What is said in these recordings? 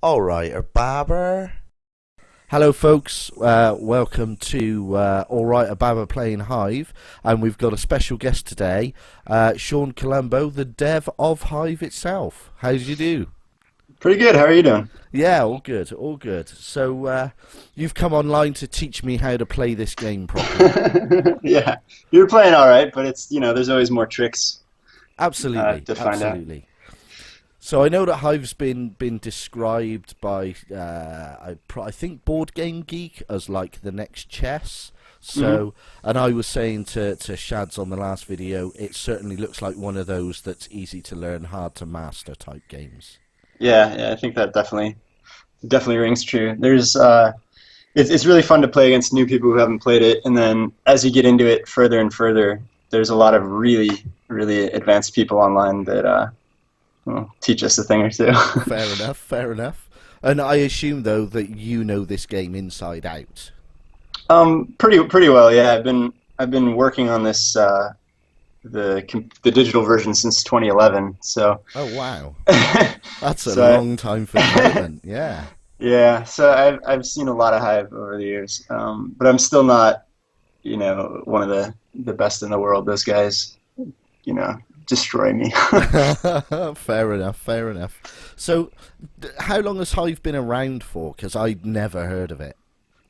All right, or Babber. Hello folks, welcome to Alright a Babber playing Hive, and we've got a special guest today, Sean Colombo, the dev of Hive itself. How did you do? Pretty good. How are you doing? Yeah, all good, all good. So you've come online to teach me how to play this game properly. Yeah, you're playing all right, but it's there's always more tricks Absolutely, to find out. absolutely. So I know that Hive's been described by I think Board Game Geek as like the next chess. So, and I was saying to Shads on the last video, it certainly looks like one of those that's easy to learn, hard to master type games. Yeah, I think that definitely rings true. It's really fun to play against new people who haven't played it, and then as you get into it further and further, there's a lot of really advanced people online that teach us a thing or two. Fair enough, fair enough. And I assume though that you know this game inside out. Pretty well. Yeah, I've been working on this the digital version since 2011. So. Oh wow, that's a So long time for development. Yeah. yeah, so I've seen a lot of Hive over the years, but I'm still not one of the best in the world. Those guys, destroy me. Fair enough, fair enough. So, how long has Hive been around for? Because I'd never heard of it.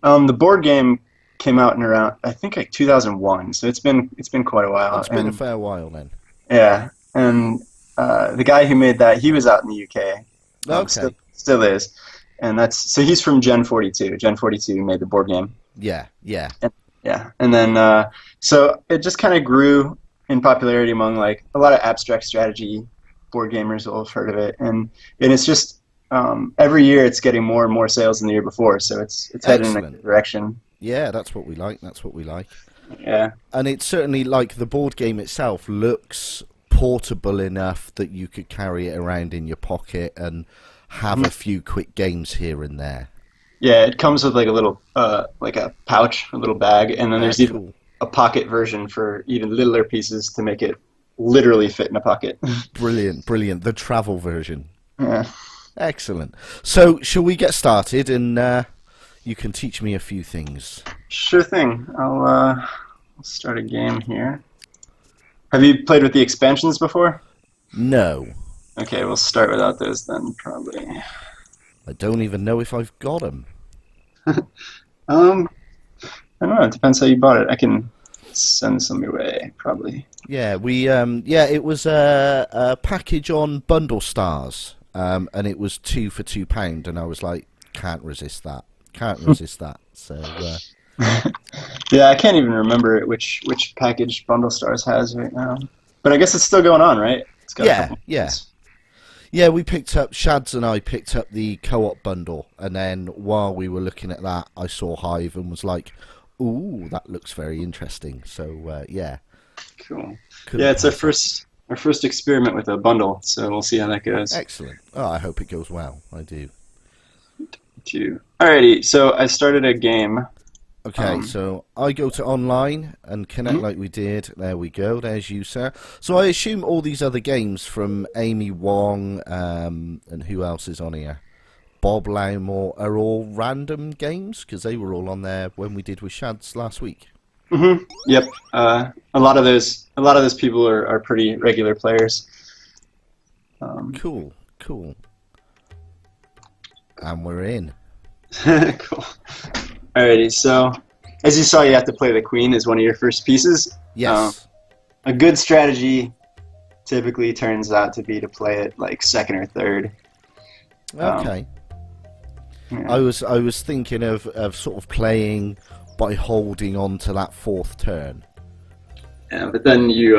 The board game came out in around I think like 2001, so it's been quite a while. It's been a And fair while then. yeah, and the guy who made that, he was out in the UK, Okay. still is, and so he's from Gen 42. Gen 42 made the board game. Yeah, yeah. And, yeah, and then so it just kind of grew in popularity among like a lot of abstract strategy board gamers will have heard of it, and it's just every year it's getting more and more sales than the year before, so it's heading in a Excellent. good direction. Yeah, that's what we like. That's what we like. Yeah, And it's certainly like the board game itself looks portable enough that you could carry it around in your pocket and have a few quick games here and there. yeah. It comes with like a little like a pouch, a little bag, and then Ah, there's even cool. a pocket version for even littler pieces to make it literally fit in a pocket. Brilliant, brilliant. The travel version. Yeah. Excellent. So, shall we get started and you can teach me a few things? Sure thing. I'll start a game here. Have you played with the expansions before? No. Okay, we'll start without those then, probably. I don't even know if I've got them. Um, I don't know. It depends how you bought it. I can send some your way, probably. Yeah, it was a package on Bundlestars, and it was two for £2, and I was like, can't resist that, can't resist that. So, Yeah, I can't even remember which package Bundlestars has right now. But I guess it's still going on, right? It's got a yeah, couple yeah, months. yeah. Shads and I picked up the co-op bundle, and then while we were looking at that, I saw Hive and was like, ooh, that looks very interesting. So, yeah, Cool. couldn't Yeah, it's pass up. our first experiment with a bundle, so we'll see how that goes. Excellent. Oh, I hope it goes well. I do. Alrighty, so I started a game. Okay, Um, so I go to online and connect mhm. like we did. There we go. There's you, sir. So I assume all these other games from Amy Wong and who else is on here? Bob Loudmore are all random games because they were all on there when we did with Shads last week. Yep. A lot of those people are pretty regular players. Um, Cool, cool. And we're in. cool. Alrighty, so as you saw, you have to play the queen as one of your first pieces. Yes. A good strategy typically turns out to be to play it like second or third. Um, Okay. yeah. I was thinking of sort of playing by holding on to that fourth turn. Yeah, but then you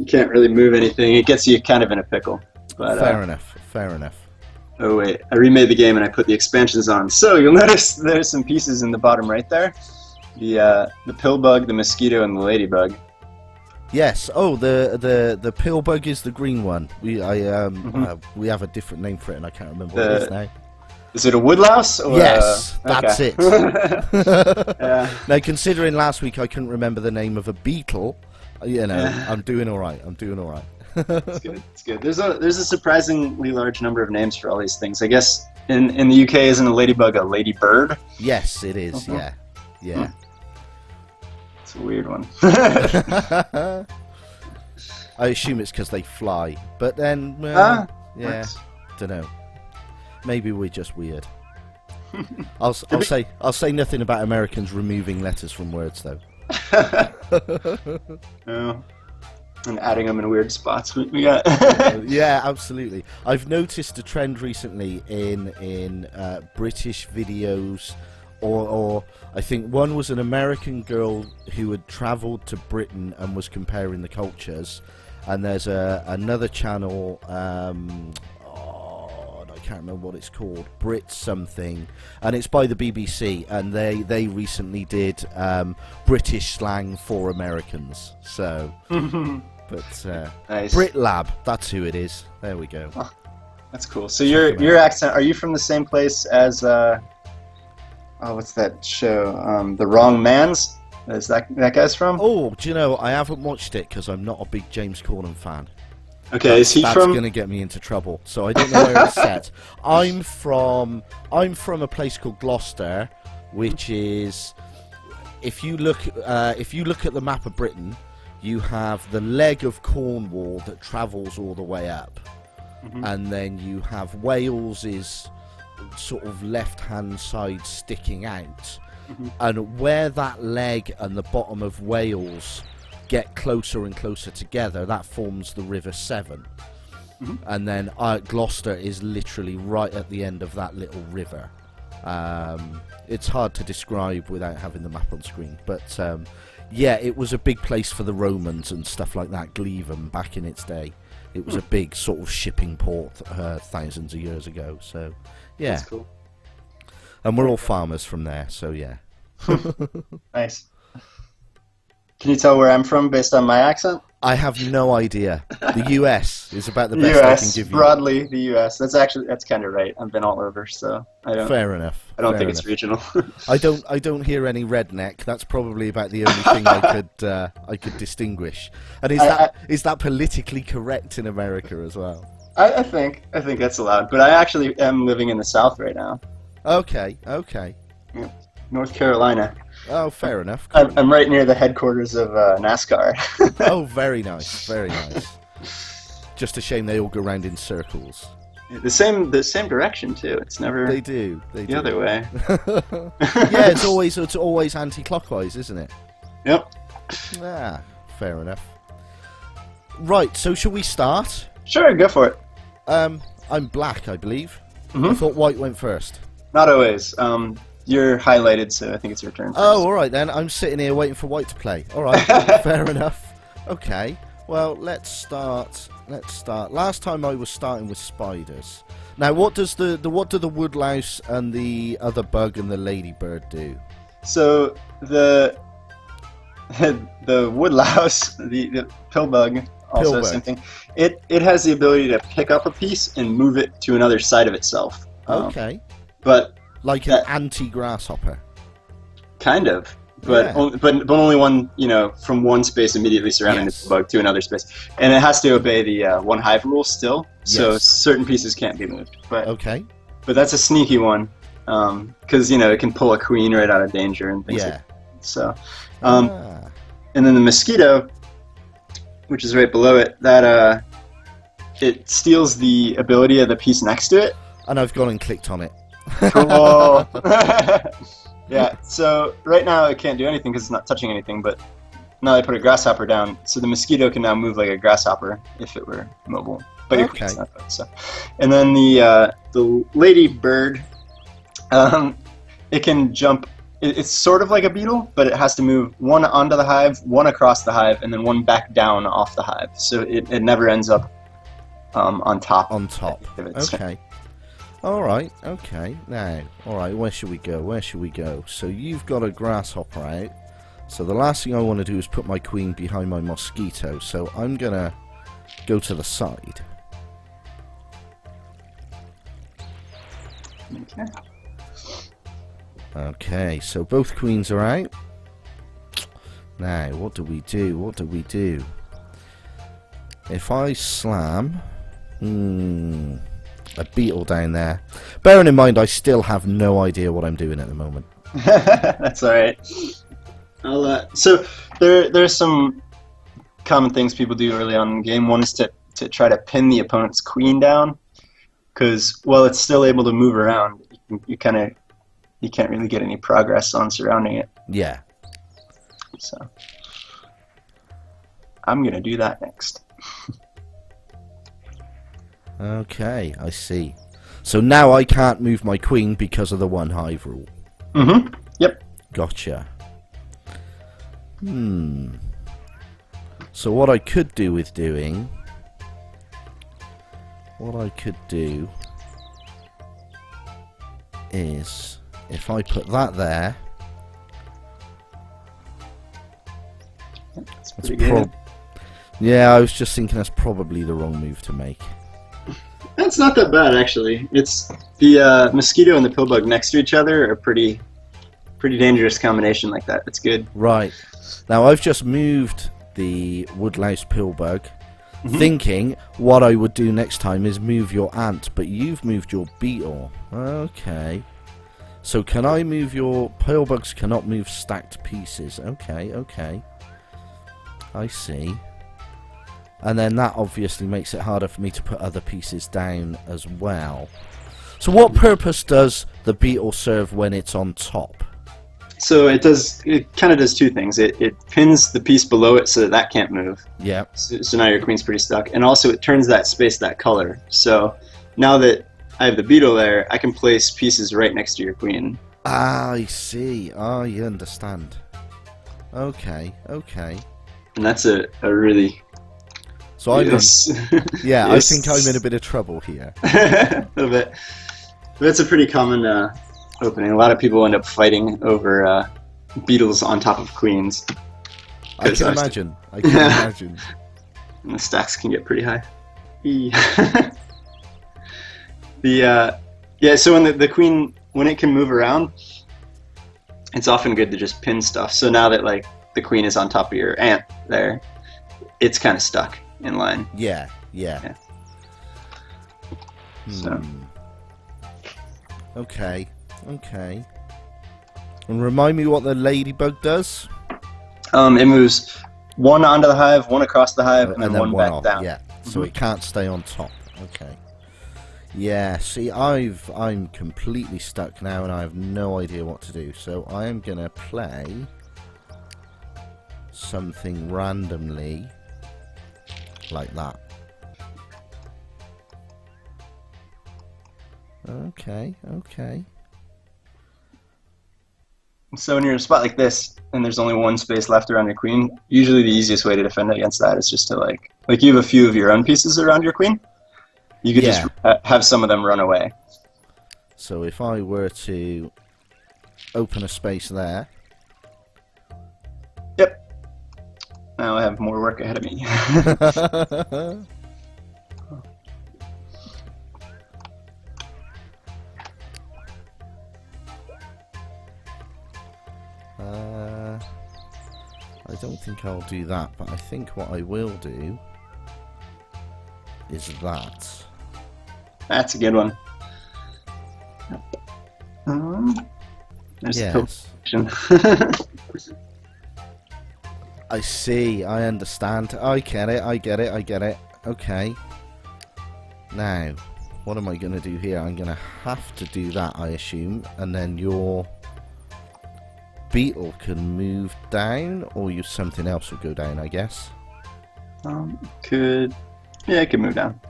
can't really move anything. It gets you kind of in a pickle. But Fair enough. Fair enough. oh wait, I remade the game and I put the expansions on. So you'll notice there's some pieces in the bottom right there. The pill bug, the mosquito, and the ladybug. Yes. Oh, the pill bug is the green one. We have a different name for it, and I can't remember what it is The now. Is it a woodlouse or Yes, that's okay. it. Yeah. Now, considering last week I couldn't remember the name of a beetle, Yeah. I'm doing all right. I'm doing all right. It's good. It's good. There's a surprisingly large number of names for all these things. I guess In the UK, isn't a ladybug a ladybird? Yes, it is. Yeah, yeah. It's a weird one. I assume it's because they fly, but then, yeah, works. don't know. Maybe we're just weird. I'll say nothing about Americans removing letters from words, though. Oh. And adding them in weird spots. We got. Yeah, absolutely. I've noticed a trend recently in British videos, or I think one was an American girl who had travelled to Britain and was comparing the cultures, and there's another channel. I can't remember what it's called, Brit something, and it's by the BBC, and they recently did British slang for Americans. So, but nice. Brit Lab, that's who it is. There we go. Oh, that's cool. So your accent, are you from the same place as what's that show? The Wrong Man's? Is that guy's from? Oh, do you know, I haven't watched it because I'm not a big James Corden fan. Okay, is he that's from? That's going to get me into trouble. So I don't know where it's set. I'm from a place called Gloucester, which is, if you look at the map of Britain, you have the leg of Cornwall that travels all the way up, and then you have Wales is sort of left-hand side sticking out, and where that leg and the bottom of Wales get closer and closer together, that forms the River Severn. And then Gloucester is literally right at the end of that little river. It's hard to describe without having the map on screen, but yeah, it was a big place for the Romans and stuff like that. Glevum back in its day, it was a big sort of shipping port thousands of years ago. So yeah, that's cool. And we're all farmers from there, so yeah. Nice. Can you tell where I'm from based on my accent? I have no idea. The US is about the best I can give you. Broadly, the US. That's kind of right. I've been all over, so I don't. Fair enough. I don't think it's regional. I don't hear any redneck. That's probably about the only thing I could distinguish. And is that politically correct in America as well? I think that's allowed. But I actually am living in the South right now. Okay. Yeah. North Carolina. Oh, fair enough. Cool. I'm right near the headquarters of NASCAR. Oh, very nice. Just a shame they all go round in circles. The same direction too. It's never. They do. The other way. Yeah, it's always anti-clockwise, isn't it? Yep. Ah, fair enough. Right. So, shall we start? Sure, go for it. I'm black, I believe. I thought white went first. Not always. You're highlighted, so I think it's your turn first. Oh, all right then. I'm sitting here waiting for white to play. All right, fair enough. Okay. Well, let's start. Last time I was starting with spiders. Now, what do the woodlouse and the other bug and the ladybird do? So the woodlouse, the pillbug, also same thing. It has the ability to pick up a piece and move it to another side of itself. Okay. But like an anti-grasshopper. Kind of. But only one, from one space immediately surrounding the bug to another space. And it has to obey the one hive rule still, so certain pieces can't be moved. But But that's a sneaky one, because, it can pull a queen right out of danger and things like that. So, and then the mosquito, which is right below it, that it steals the ability of the piece next to it. And I've gone and clicked on it. Cool. Yeah, so right now it can't do anything because it's not touching anything, but now I put a grasshopper down, so the mosquito can now move like a grasshopper if it were mobile. But your queen's not, so. And then the ladybird, it can jump. It's sort of like a beetle, but it has to move one onto the hive, one across the hive, and then one back down off the hive. So it never ends up on top. On top. Okay. All right. Okay. Now, all right. Where should we go? So you've got a grasshopper out. So the last thing I want to do is put my queen behind my mosquito. So I'm gonna go to the side. Okay. Okay. So both queens are out. Now, what do we do? If I slam, A beetle down there. Bearing in mind, I still have no idea what I'm doing at the moment. That's all right. So there's some common things people do early on in the game. One is to try to pin the opponent's queen down, because while it's still able to move around, you can't really get any progress on surrounding it. Yeah. So I'm gonna do that next. Okay, I see. So now I can't move my queen because of the one hive rule. Mm-hmm. Yep. Gotcha. So what I could do with doing... What I could do is, if I put that there... That's pretty good. Yeah, I was just thinking that's probably the wrong move to make. That's not that bad, actually. It's the mosquito and the pillbug next to each other are a pretty dangerous combination like that. It's good. Right. Now I've just moved the woodlouse pillbug, thinking what I would do next time is move your ant, but you've moved your beetle. Okay. So can I move your pillbugs? Cannot move stacked pieces. Okay, okay. I see. And then that obviously makes it harder for me to put other pieces down as well. So what purpose does the beetle serve when it's on top? So it kind of does two things. It pins the piece below it so that can't move. Yeah. So now your queen's pretty stuck. And also it turns that space that color. So now that I have the beetle there, I can place pieces right next to your queen. Ah, I see. Ah, you understand. Okay, okay. And that's a really... So I'm in, yeah, I think I'm in a bit of trouble here. A little bit. That's a pretty common opening. A lot of people end up fighting over beetles on top of queens. I can imagine. I can imagine. And the stacks can get pretty high. So when the queen, when it can move around, it's often good to just pin stuff. So now that like the queen is on top of your ant there, it's kind of stuck in line. Yeah, yeah. So. Okay, okay. And remind me what the ladybug does? It moves one onto the hive, one across the hive, and then one back off. down. Yeah, so it can't stay on top. Okay. Yeah, see, I'm completely stuck now and I have no idea what to do. So I am going to play something randomly like that. Okay, okay. So when you're in a spot like this, and there's only one space left around your queen, usually the easiest way to defend against that is just to like you have a few of your own pieces around your queen. You could just have some of them run away. So if I were to open a space there. Yep. Now I have more work ahead of me. I don't think I'll do that, but I think what I will do is that. That's a good one. There's yes. I see, I understand. I get it, I get it, I get it. Okay. Now, what am I going to do here? I'm going to have to do that, I assume, and then your beetle can move down, or something else will go down, I guess. Yeah, it could move down.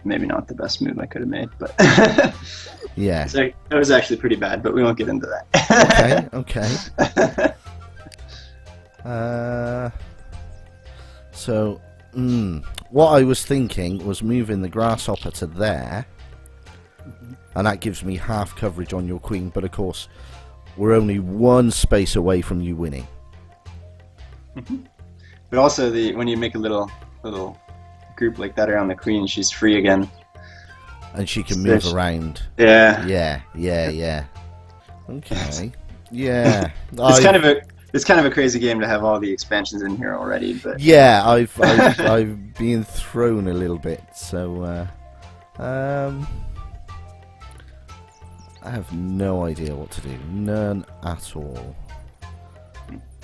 Maybe not the best move I could have made, but yeah, that was actually pretty bad. But we won't get into that. Okay. So, what I was thinking was moving the grasshopper to there, and that gives me half coverage on your queen. But of course, we're only one space away from you winning. But also, when you make a little group like that around the queen, she's free again, and she can move around. Yeah. Yeah. Okay. Yeah. It's kind of a crazy game to have all the expansions in here already, but yeah, I've been thrown a little bit, so I have no idea what to do. None at all.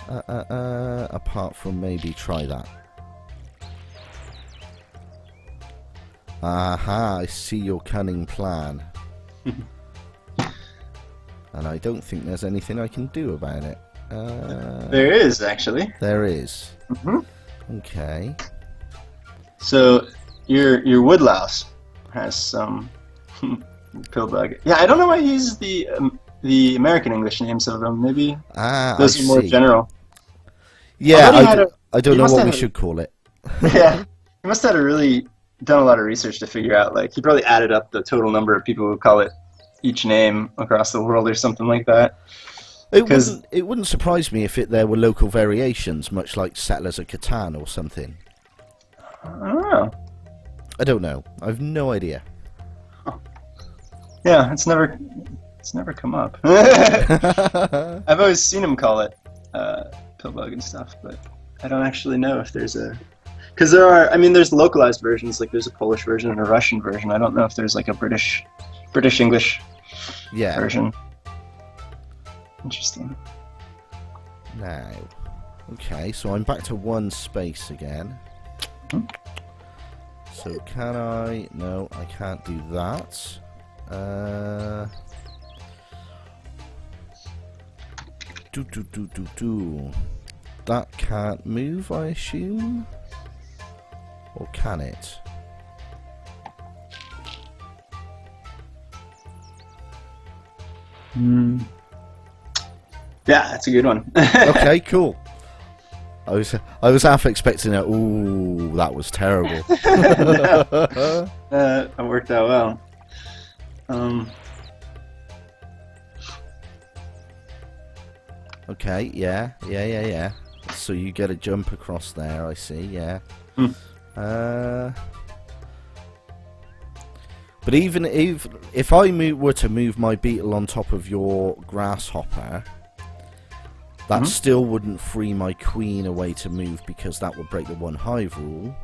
Apart from maybe try that. Aha, I see your cunning plan. And I don't think there's anything I can do about it. There is, actually. There is. Mm-hmm. Okay. So, your woodlouse has some pillbug. Yeah, I don't know why he uses the American English names of them. Maybe those are more general. Yeah, I don't he know must what have we should call it. Yeah, he must have done a lot of research to figure out. Like, he probably added up the total number of people who call it each name across the world or something like that. It wouldn't surprise me if there were local variations, much like Settlers of Catan or something. Oh. I don't know. I've no idea. Yeah, it's never come up. I've always seen him call it pillbug and stuff, but I don't actually know if there's a... Because there's localized versions, like there's a Polish version and a Russian version. I don't know if there's like a British English version. Interesting. Now, okay, so I'm back to one space again. Mm-hmm. So can I... No, I can't do that. That can't move, I assume? Or can it? Yeah, that's a good one. Okay, cool. I was half expecting it. Ooh, that was terrible. No. That worked out well. Okay, yeah. So you get a jump across there, I see, yeah. But even if I were to move my beetle on top of your grasshopper, that still wouldn't free my queen away to move because that would break the one hive rule.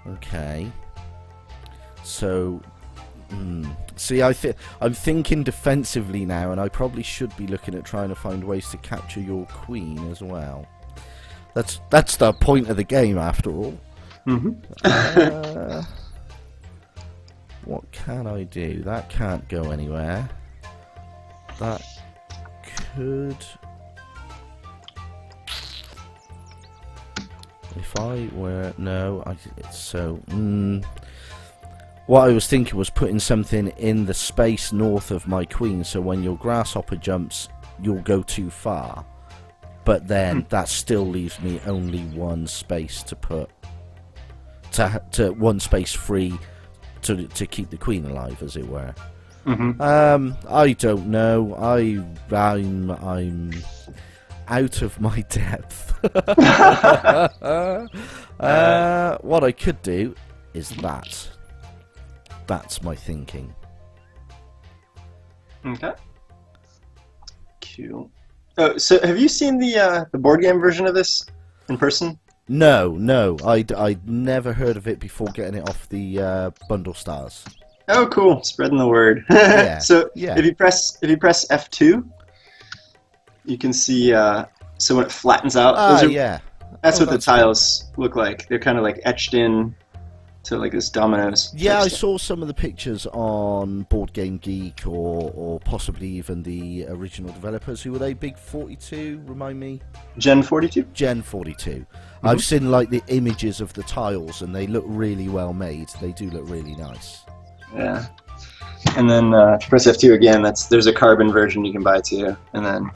Okay. So, see, I'm thinking defensively now, and I probably should be looking at trying to find ways to capture your queen as well. That's the point of the game, after all. What can I do? That can't go anywhere. That could... If I were... No, what I was thinking was putting something in the space north of my queen, so when your grasshopper jumps, you'll go too far. But then that still leaves me only one space to put... to one space free to keep the queen alive, as it were. I don't know. I'm out of my depth. What I could do is that. That's my thinking. Okay. Cool. Oh, so have you seen the board game version of this in person? No. I'd never heard of it before getting it off the Bundlestars. Oh, cool! Spreading the word. Yeah. So yeah. if you press F2, you can see. So when it flattens out, that's what the tiles look like. They're kind of like etched in to like this dominoes. Yeah, I saw some of the pictures on Board Game Geek or possibly even the original developers. Who were they? Big 42? Remind me. Gen 42. Gen 42. I've seen like the images of the tiles, and they look really well made. They do look really nice. Yeah. And then if you press F2 again, there's a carbon version you can buy too. And then.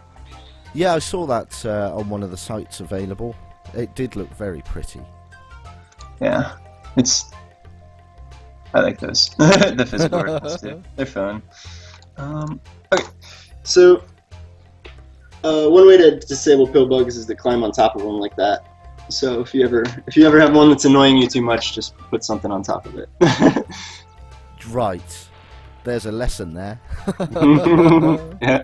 Yeah, I saw that on one of the sites available. It did look very pretty. Yeah, I like those. The physical ones too. They're fun. Okay, so one way to disable pillbugs is to climb on top of them like that. So if you ever have one that's annoying you too much, just put something on top of it. Right. There's a lesson there. Yeah.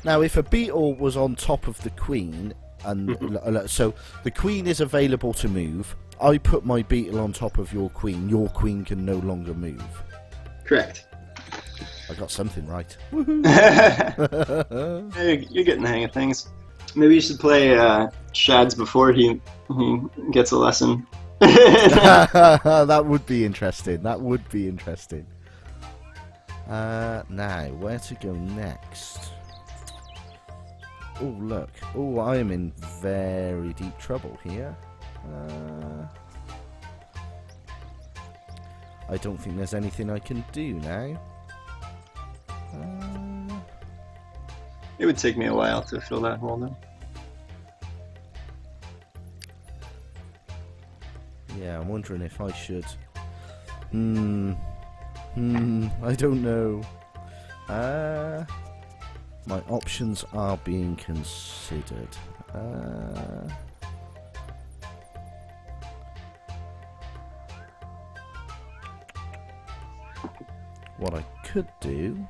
Now, if a beetle was on top of the queen, and so the queen is available to move, I put my beetle on top of your queen can no longer move. Correct. I got something right. Hey, you're getting the hang of things. Maybe you should play Shads before he gets a lesson. That would be interesting. That would be interesting. Now, where to go next? Oh, look. Oh, I am in very deep trouble here. I don't think there's anything I can do now. It would take me a while to fill that hole, though. Yeah, I'm wondering if I should... I don't know. My options are being considered. What I could do...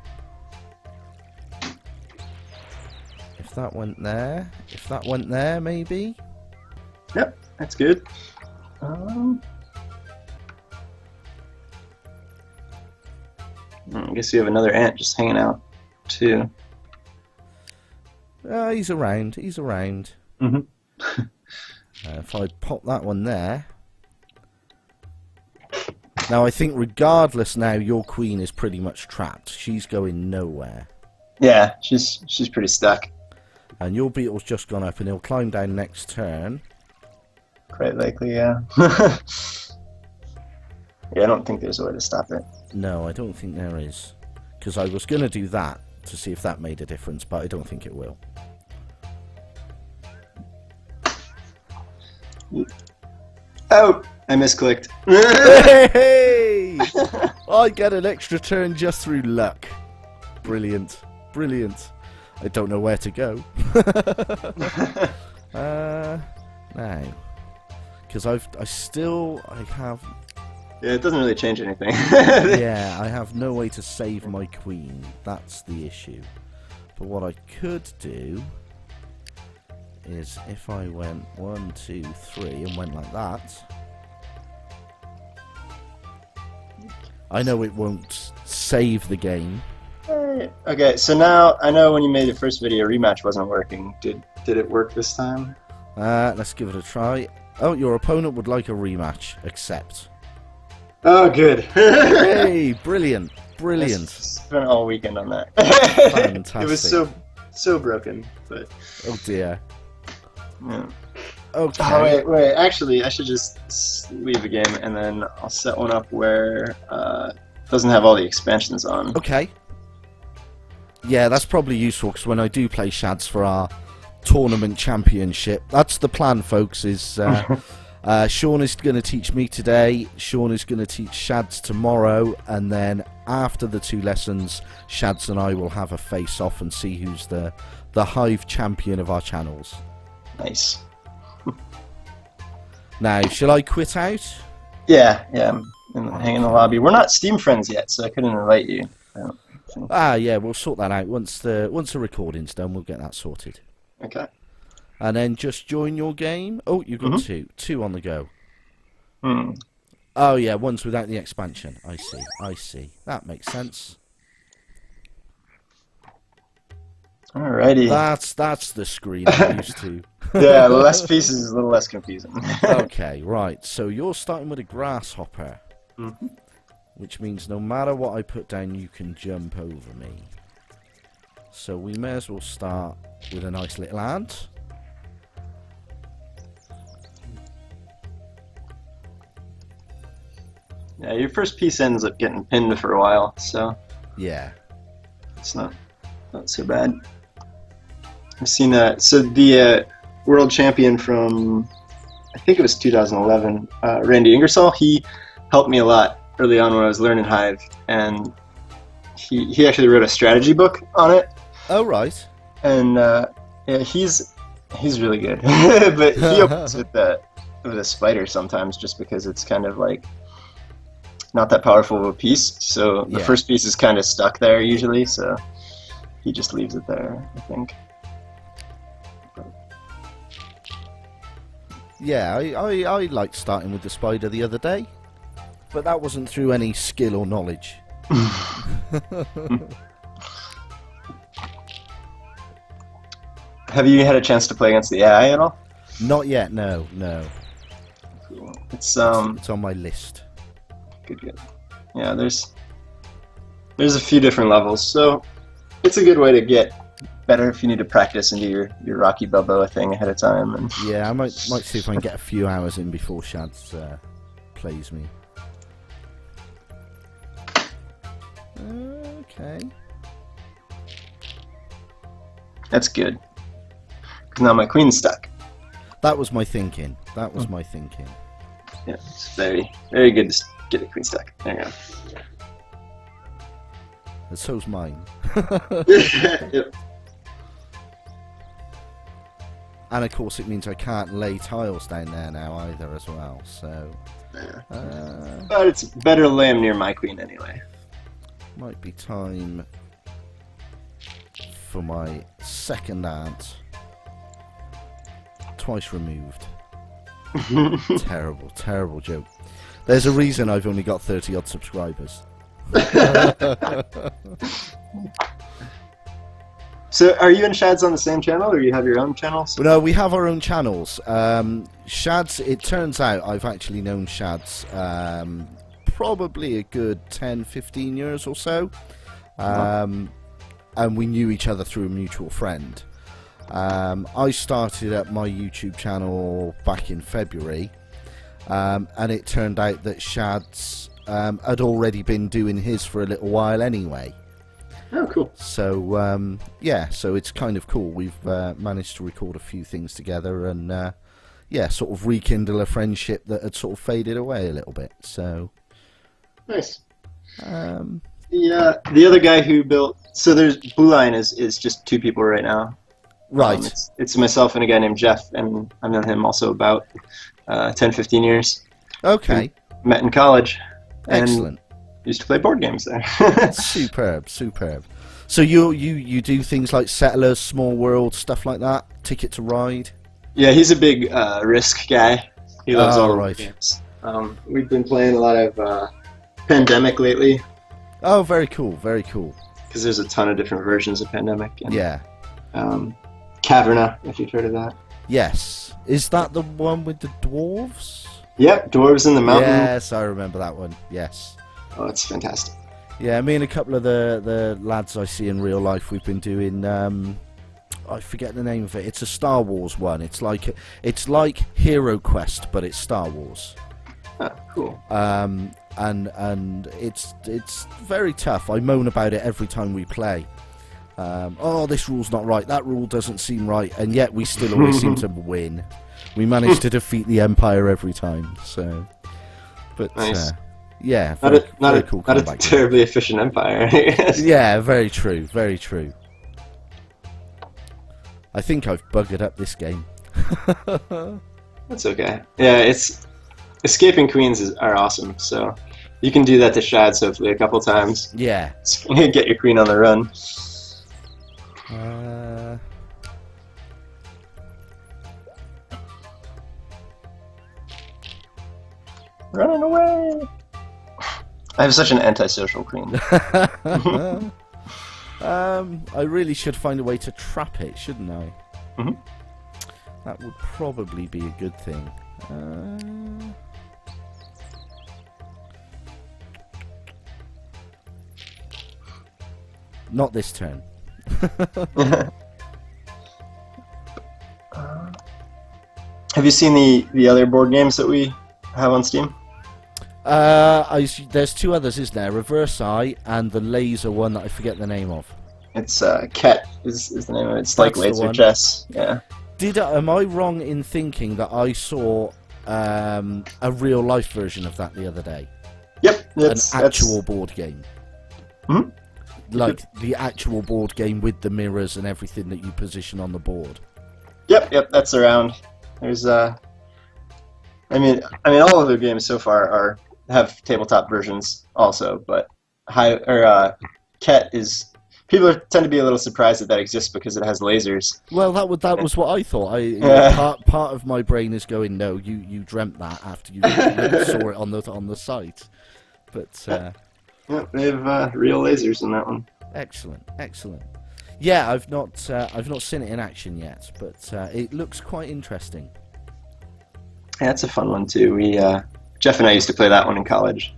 If that went there, maybe? Yep, that's good. I guess you have another ant just hanging out, too. He's around. Mm-hmm. If I pop that one there... Now, I think regardless now, your queen is pretty much trapped. She's going nowhere. Yeah, she's pretty stuck. And your beetle's just gone up, and he'll climb down next turn. Quite likely, yeah. Yeah, I don't think there's a way to stop it. No, I don't think there is. Because I was going to do that to see if that made a difference, but I don't think it will. Oh! I misclicked. Hey! I get an extra turn just through luck. Brilliant. Brilliant. I don't know where to go. Now. Because I have... Yeah, it doesn't really change anything. Yeah, I have no way to save my queen. That's the issue. But what I could do is if I went 1, 2, 3 and went like that, I know it won't save the game. Okay, so now I know when you made your first video, Rematch wasn't working. Did it work this time? Let's give it a try. Oh, your opponent would like a rematch. Accept. Oh, good. Hey, brilliant, brilliant. I spent all weekend on that. Fantastic. It was so broken, but... Oh dear. Yeah. Okay. Oh, wait. Actually, I should just leave the game and then I'll set one up where it doesn't have all the expansions on. Okay. Yeah, that's probably useful because when I do play Shads for our tournament championship, that's the plan, folks. Is Sean is going to teach me today. Sean is going to teach Shads tomorrow, and then after the 2 lessons, Shads and I will have a face-off and see who's the Hive champion of our channels. Nice. Now, shall I quit out? Yeah, I'm hanging in the lobby. We're not Steam friends yet, so I couldn't invite you. Yeah, we'll sort that out once the recording's done. We'll get that sorted. Okay. And then just join your game. Oh, you've got two on the go. Oh yeah, one's without the expansion. I see. That makes sense. Alrighty. That's the screen I'm used to. Yeah, less pieces is a little less confusing. Okay, right. So you're starting with a grasshopper, which means no matter what I put down, you can jump over me. So we may as well start with a nice little ant. Yeah, your first piece ends up getting pinned for a while, so yeah, it's not so bad. I've seen that. So the world champion from, I think it was 2011, Randy Ingersoll, he helped me a lot early on when I was learning Hive, and he actually wrote a strategy book on it. Oh right. And yeah, he's really good, but he opens with a spider sometimes just because it's kind of like not that powerful of a piece. So the first piece is kind of stuck there usually, so he just leaves it there, I think. Yeah, I liked starting with the spider the other day, but that wasn't through any skill or knowledge. Have you had a chance to play against the AI at all? Not yet, no. Cool. It's on my list. Good. Yeah, there's a few different levels, so it's a good way to get better if you need to practice and do your Rocky Balboa thing ahead of time. And Yeah, I might see if I can get a few hours in before Shads plays me. Okay. that's good. 'Cause now my queen's stuck. That was my thinking. Hmm. Yeah, it's very, very good to get the queen stuck. There you go. And so's mine. Yep. And of course it means I can't lay tiles down there now either as well, so... Yeah. But it's better to lay them near my queen anyway. Might be time for my second ant. Twice removed. Terrible joke. There's a reason I've only got 30 odd subscribers. So, are you and Shads on the same channel, or you have your own channels? No, we have our own channels. Shads, it turns out I've actually known Shads probably a good 10-15 years or so. And we knew each other through a mutual friend. I started up my YouTube channel back in February, and it turned out that Shads had already been doing his for a little while anyway. Oh, cool. So, yeah, so it's kind of cool. We've managed to record a few things together and, yeah, sort of rekindle a friendship that had sort of faded away a little bit, so... Nice. The other guy who built... So there's Blueline is just two people right now. Right. It's myself and a guy named Jeff, and I've known him also about 10-15 years. Okay. We met in college. Excellent. Used to play board games there. Superb. So you do things like Settlers, Small World, stuff like that? Ticket to Ride? Yeah, he's a big Risk guy. He loves all right. games. We've been playing a lot of Pandemic lately. Oh, very cool. Because there's a ton of different versions of Pandemic. And, Yeah. Caverna, if you've heard of that. Yes. Is that the one with the dwarves? Yep, Dwarves in the Mountain. Yes, I remember that one. Yes. Oh, it's fantastic. Yeah, me and a couple of the lads I see in real life, we've been doing. I forget the name of it. It's a Star Wars one. It's like Hero Quest, but it's Star Wars. Oh, cool. And it's very tough. I moan about it every time we play. Oh, this rule's not right. That rule doesn't seem right, and yet we still always seem to win. We manage to defeat the Empire every time. So, but nice. yeah, Not a cool. not a terribly efficient Empire, I guess. Yeah, very true. I think I've buggered up this game. That's okay. Yeah, escaping queens are awesome. So you can do that to Shads hopefully a couple times. Yeah. Get your queen on the run. Running away. I have such an antisocial queen. I really should find a way to trap it, shouldn't I? Mm-hmm. That would probably be a good thing. Not this turn. Have you seen the other board games that we have on Steam? There's two others, isn't there? Reverse Eye and the laser one that I forget the name of. It's Ket is the name of it. It's That's like the laser one. chess. Yeah. Am I wrong in thinking that I saw a real life version of that the other day? Yep. An actual board game. Hmm? Like the actual board game with the mirrors and everything that you position on the board. Yep. That's around. There's I mean, all of the games so far have tabletop versions also, but Ket is people tend to be a little surprised that exists because it has lasers. Well, that was what I thought. Part of my brain is going, no, you dreamt that after you saw it on the site. But Yeah, they have real lasers in that one. excellent. Yeah, I've not seen it in action yet, but it looks quite interesting. Yeah, it's a fun one too. We Jeff and I used to play that one in college,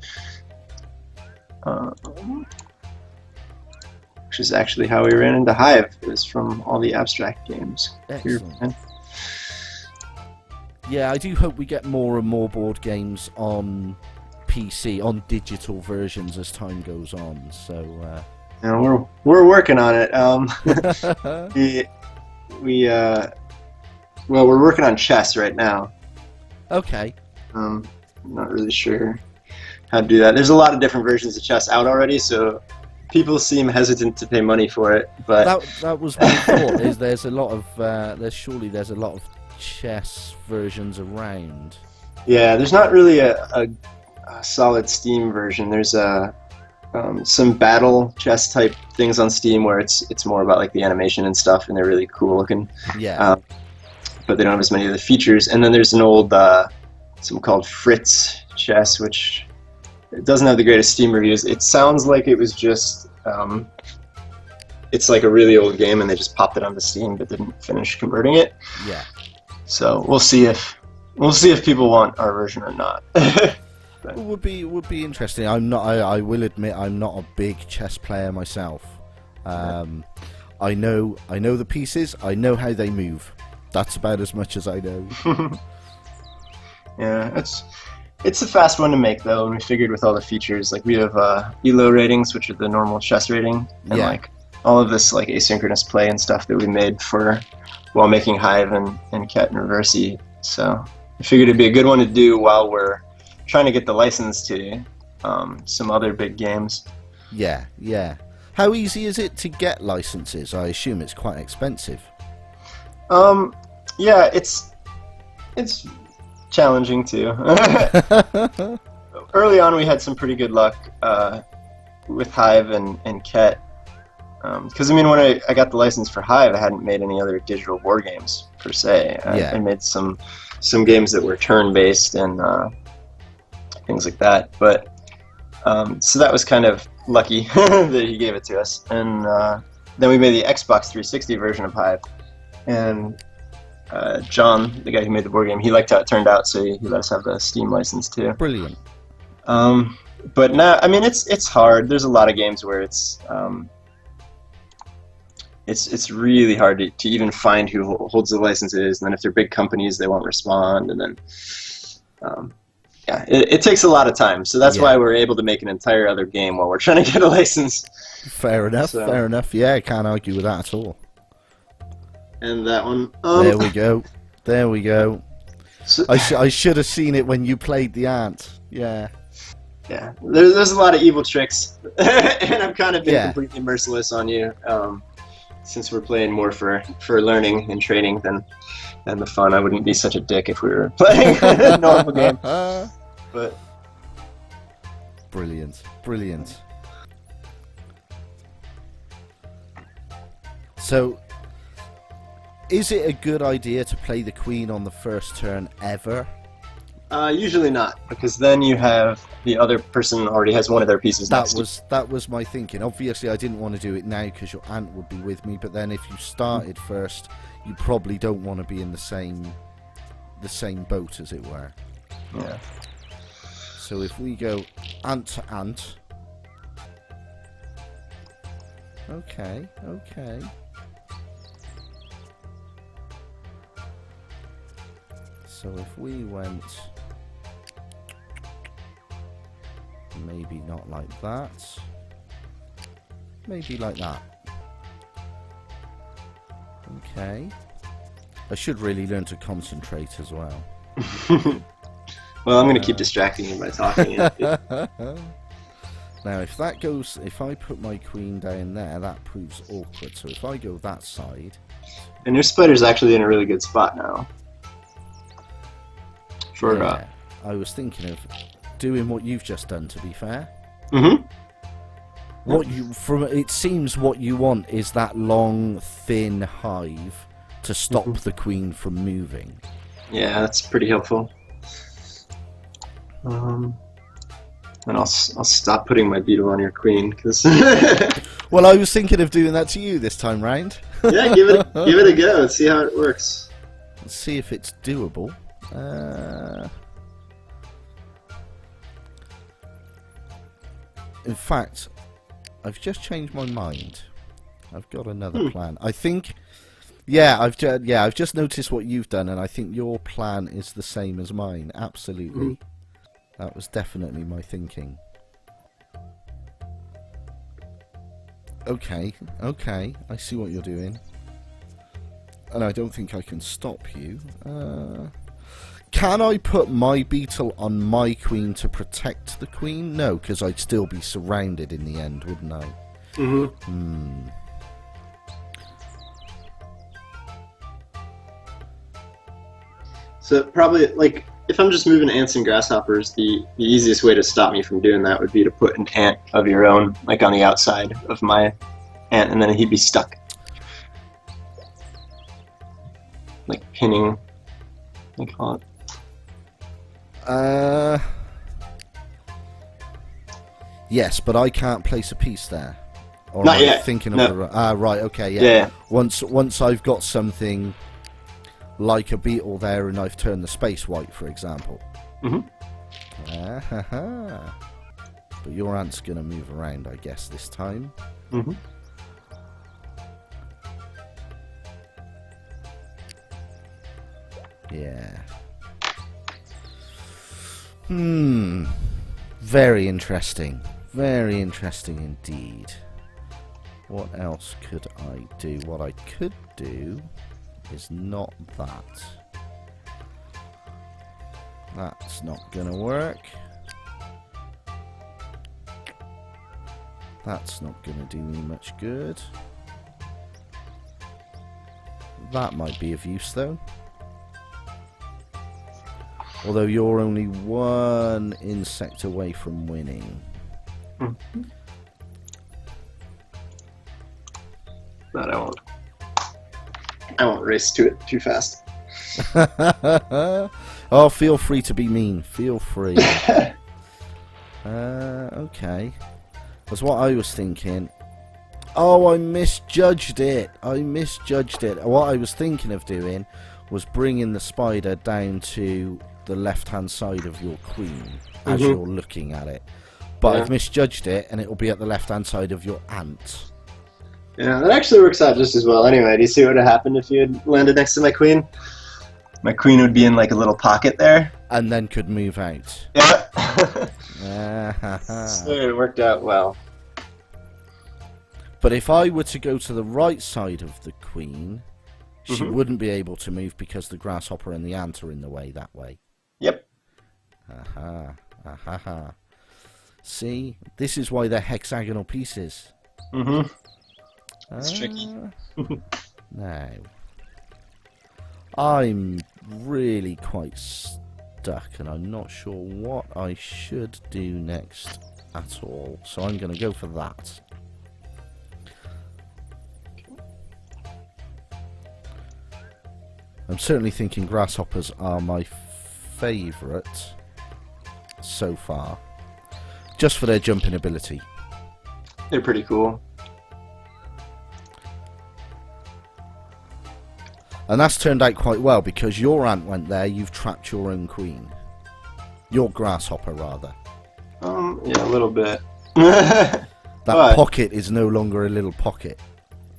which is actually how we ran into Hive. It was from all the abstract games. Excellent. Yeah, I do hope we get more and more board games on PC, on digital versions as time goes on. So Yeah, we're working on it. Well, we're working on chess right now. okay. I'm not really sure how to do that. There's a lot of different versions of chess out already, so people seem hesitant to pay money for it. But That was my thought. Is there's a lot of there's a lot of chess versions around. yeah, there's not really a solid Steam version. There's some battle chess type things on Steam where it's more about like the animation and stuff, and they're really cool looking. Yeah. But they don't have as many of the features. And then there's an old something called Fritz chess, which it doesn't have the greatest Steam reviews. It sounds like it was just it's like a really old game, and they just popped it onto Steam, but didn't finish converting it. Yeah. So we'll see if people want our version or not. It would be interesting. I will admit I'm not a big chess player myself. I know the pieces. I know how they move. That's about as much as I know. Yeah, it's a fast one to make though, and we figured with all the features, like we have ELO ratings, which are the normal chess rating, and Yeah. like all of this like asynchronous play and stuff that we made for while making Hive and Ket and Reversi. So I figured it'd be a good one to do while we're trying to get the license to some other big games. Yeah. How easy is it to get licenses? I assume it's quite expensive. Yeah, it's challenging too. Early on, we had some pretty good luck with Hive and Ket. Because I mean, when I got the license for Hive, I hadn't made any other digital board games per se. Yeah. I made some games that were turn-based and things like that. But so that was kind of lucky that he gave it to us. And then we made the Xbox 360 version of Hive. And John, the guy who made the board game, he liked how it turned out, so he let us have the Steam license too. Brilliant. But now, I mean, it's hard. There's a lot of games where it's really hard to even find who holds the licenses, and then if they're big companies, they won't respond, and then yeah, it takes a lot of time. So that's why we're able to make an entire other game while we're trying to get a license. Fair enough. Fair enough. Yeah, I can't argue with that at all. And that one. There we go. So, I should have seen it when you played the ant. Yeah. Yeah, there's a lot of evil tricks, and I've kind of been completely merciless on you, since we're playing more for learning and training than the fun. I wouldn't be such a dick if we were playing a normal game. But brilliant. So, is it a good idea to play the queen on the first turn ever? Usually not, because then you have the other person already has one of their pieces next to you. That was my thinking. Obviously, I didn't want to do it now because your aunt would be with me. But then, if you started first, you probably don't want to be in the same boat, as it were. Yeah. So if we go ant to ant. Okay. So if we went maybe not like that, maybe like that. Okay. I should really learn to concentrate as well. Well, I'm going to keep distracting you by talking. Now, if I put my queen down there, that proves awkward. So if I go that side... And your spider's actually in a really good spot now. I was thinking of doing what you've just done, to be fair. Mm-hmm. It seems what you want is that long, thin hive to stop the queen from moving. Yeah, that's pretty helpful. And I'll stop putting my beetle on your queen, because Well, I was thinking of doing that to you this time round. yeah, give it a go and see how it works. Let's see if it's doable. In fact, I've just changed my mind. I've got another plan. I think, I've just noticed what you've done, and I think your plan is the same as mine. Absolutely, that was definitely my thinking. Okay, I see what you're doing, and I don't think I can stop you. Can I put my beetle on my queen to protect the queen? No, because I'd still be surrounded in the end, wouldn't I? So probably, like, if I'm just moving ants and grasshoppers, the easiest way to stop me from doing that would be to put an ant of your own, like, on the outside of my ant, and then he'd be stuck. Like pinning, I call it. Yes, but I can't place a piece there. Or Not am I yet. thinking No. of the right? Okay, yeah. Yeah. Once I've got something like a beetle there, and I've turned the space white, for example. But your ant's gonna move around, I guess, this time. Yeah. Very interesting. Very interesting indeed. What else could I do? What I could do is not that. That's not gonna work. That's not gonna do me much good. That might be of use though. Although you're only one insect away from winning. But I won't race to it too fast. Oh, feel free to be mean. Feel free. Okay. That's what I was thinking. Oh, I misjudged it. What I was thinking of doing was bringing the spider down to the left-hand side of your queen as you're looking at it. But I've misjudged it, and it will be at the left-hand side of your ant. Yeah, that actually works out just as well. Anyway, do you see what would have happened if you had landed next to my queen? My queen would be in like a little pocket there. And then could move out. Yeah. So it worked out well. But if I were to go to the right side of the queen, she wouldn't be able to move because the grasshopper and the ant are in the way that way. Yep. See? This is why they're hexagonal pieces. It's tricky. Now, I'm really quite stuck, and I'm not sure what I should do next at all. So I'm going to go for that. I'm certainly thinking grasshoppers are my favourite so far, just for their jumping ability. They're pretty cool. And that's turned out quite well, because your ant went there, you've trapped your own queen. Your grasshopper, rather. Yeah, a little bit. That pocket is no longer a little pocket.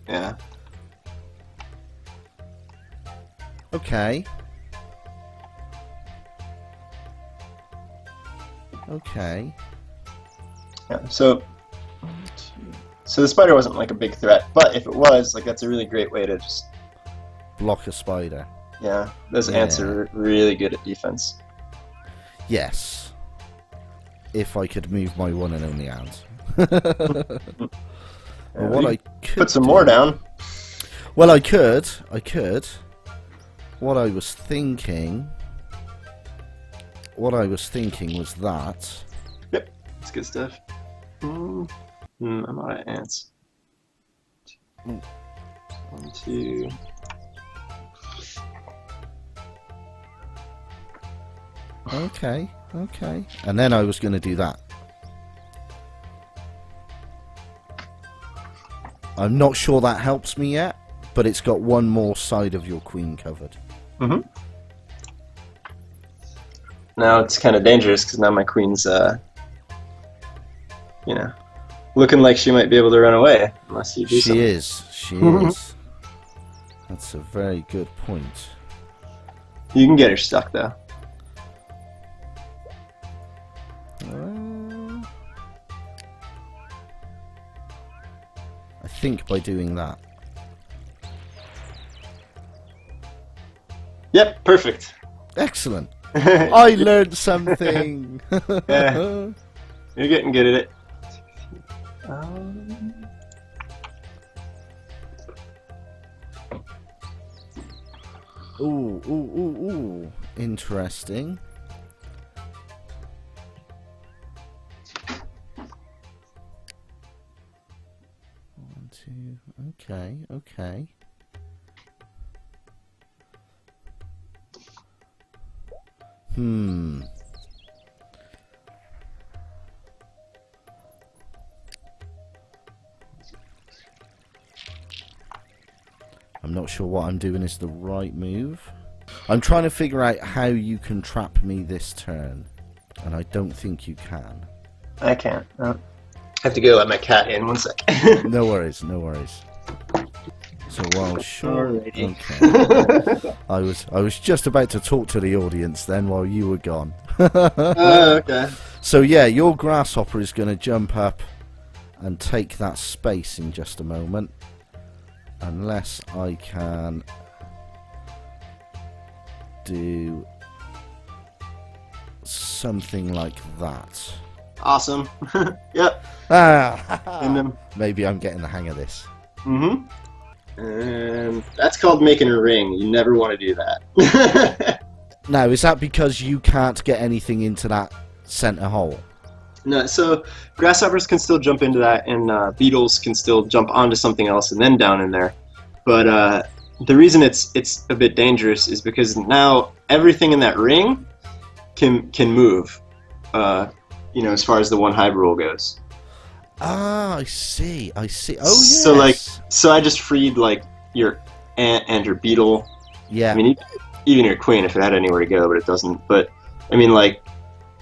Yeah. Okay. Okay. Yeah, so the spider wasn't like a big threat, but if it was, like, that's a really great way to just Block a spider. Yeah, those ants are really good at defense. Yes. If I could move my one and only ant. Well, what I could put some more down. Well, I could. What I was thinking was that. Yep, that's good stuff. I'm out of ants. 1, 2. Okay. And then I was going to do that. I'm not sure that helps me yet, but it's got one more side of your queen covered. Mm-hmm. Now it's kind of dangerous because now my queen's, looking like she might be able to run away unless you do something. She is. That's a very good point. You can get her stuck though. I think by doing that. Yep, perfect. Excellent. I learned something. Yeah. You're getting good at it. Ooh. Interesting. One, two. Okay. I'm not sure what I'm doing is the right move. I'm trying to figure out how you can trap me this turn, and I don't think you can. I can't. I have to go let my cat in 1 second. No worries. So while Alrighty. Okay. I was just about to talk to the audience then while you were gone. Okay. So yeah, your grasshopper is going to jump up and take that space in just a moment. Unless I can do something like that. Awesome. Yep. Maybe I'm getting the hang of this. Mm-hmm. And that's called making a ring. You never want to do that. Now, is that because you can't get anything into that center hole? No, so grasshoppers can still jump into that, and beetles can still jump onto something else and then down in there. But the reason it's a bit dangerous is because now everything in that ring can move. As far as the one hive rule goes. Ah, I see. Oh, yes. So I just freed like your ant and your beetle. Yeah. I mean, even your queen if it had anywhere to go, but it doesn't. But I mean,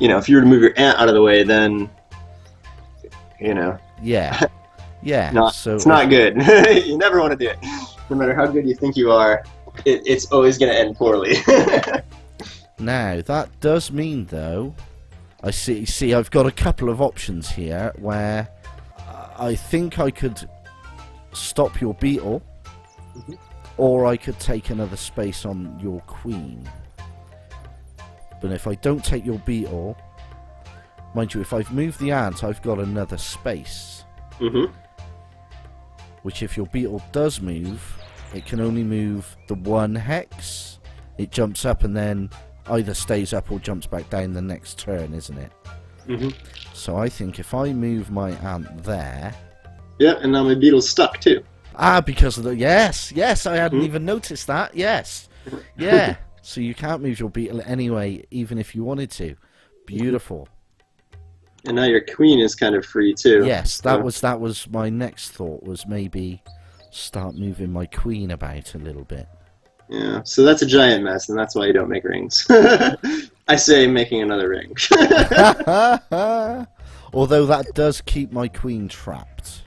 if you were to move your ant out of the way, then Yeah. it's not good. You never want to do it. No matter how good you think you are, it's always going to end poorly. Now, that does mean, though, I see I've got a couple of options here where I think I could stop your beetle, or I could take another space on your queen. But if I don't take your beetle, mind you, if I've moved the ant, I've got another space. Mm-hmm. Which, if your beetle does move, it can only move the one hex. It jumps up and then either stays up or jumps back down the next turn, isn't it? Mm-hmm. So I think if I move my ant there... Yeah, and now my beetle's stuck too. Because of the... Yes, I hadn't even noticed that. Yes. Yeah. So you can't move your beetle anyway, even if you wanted to. Beautiful. And now your queen is kind of free too. Yes, that was my next thought, was maybe start moving my queen about a little bit. Yeah, so that's a giant mess, and that's why you don't make rings. I say making another ring. Although that does keep my queen trapped.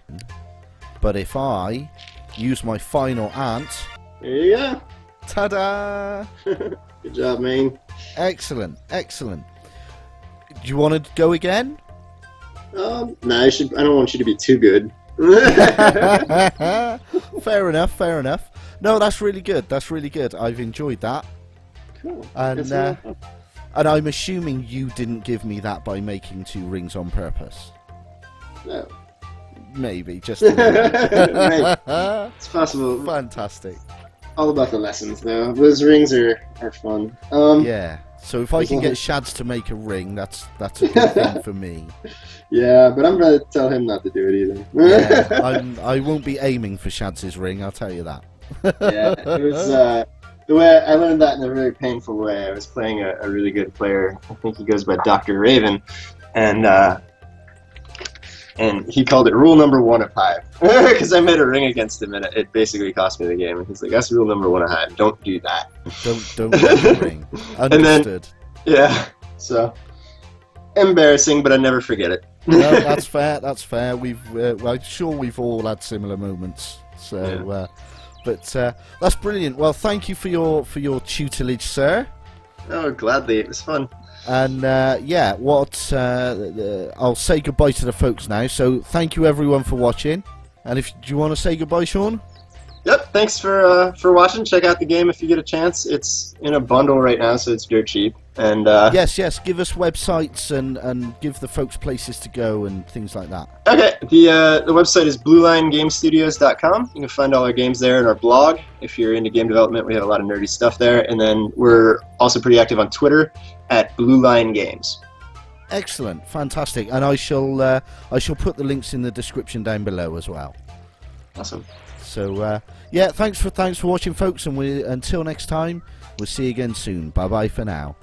But if I use my final ant... There you go. Ta-da! Good job, man. Excellent. Do you want to go again? No, I don't want you to be too good. Fair enough. No, that's really good. I've enjoyed that. Cool. And I'm assuming you didn't give me that by making 2 rings on purpose. No. Maybe, just a little. Maybe. It's possible. Fantastic. All about the lessons, though. Those rings are fun. Yeah. So if I can get Shads to make a ring, that's a good thing for me. Yeah, but I'm gonna tell him not to do it either. Yeah, I won't be aiming for Shads' ring, I'll tell you that. Yeah, it was the way I learned that in a very painful way. I was playing a really good player. I think he goes by Dr. Raven, and he called it rule number 1 of Hive because I made a ring against him and it basically cost me the game. And he's like, "That's rule number 1 of Hive. Don't do that. Don't make a ring." Understood. Yeah, so embarrassing, but I never forget it. No, that's fair. That's fair. I'm sure we've all had similar moments. So, Yeah. but that's brilliant. Well, thank you for your tutelage, sir. Oh, gladly. It was fun. And yeah, I'll say goodbye to the folks now. So thank you everyone for watching. And do you want to say goodbye, Sean? Yep, thanks for watching. Check out the game if you get a chance. It's in a bundle right now, so it's dirt cheap. And yes, give us websites and give the folks places to go and things like that. okay, the website is BluelineGameStudios.com. You can find all our games there in our blog. If you're into game development, we have a lot of nerdy stuff there. And then we're also pretty active on Twitter at Blueline Games. Excellent, fantastic. And I shall put the links in the description down below as well. Awesome. So yeah, thanks for watching, folks, and until next time, we'll see you again soon. Bye bye for now.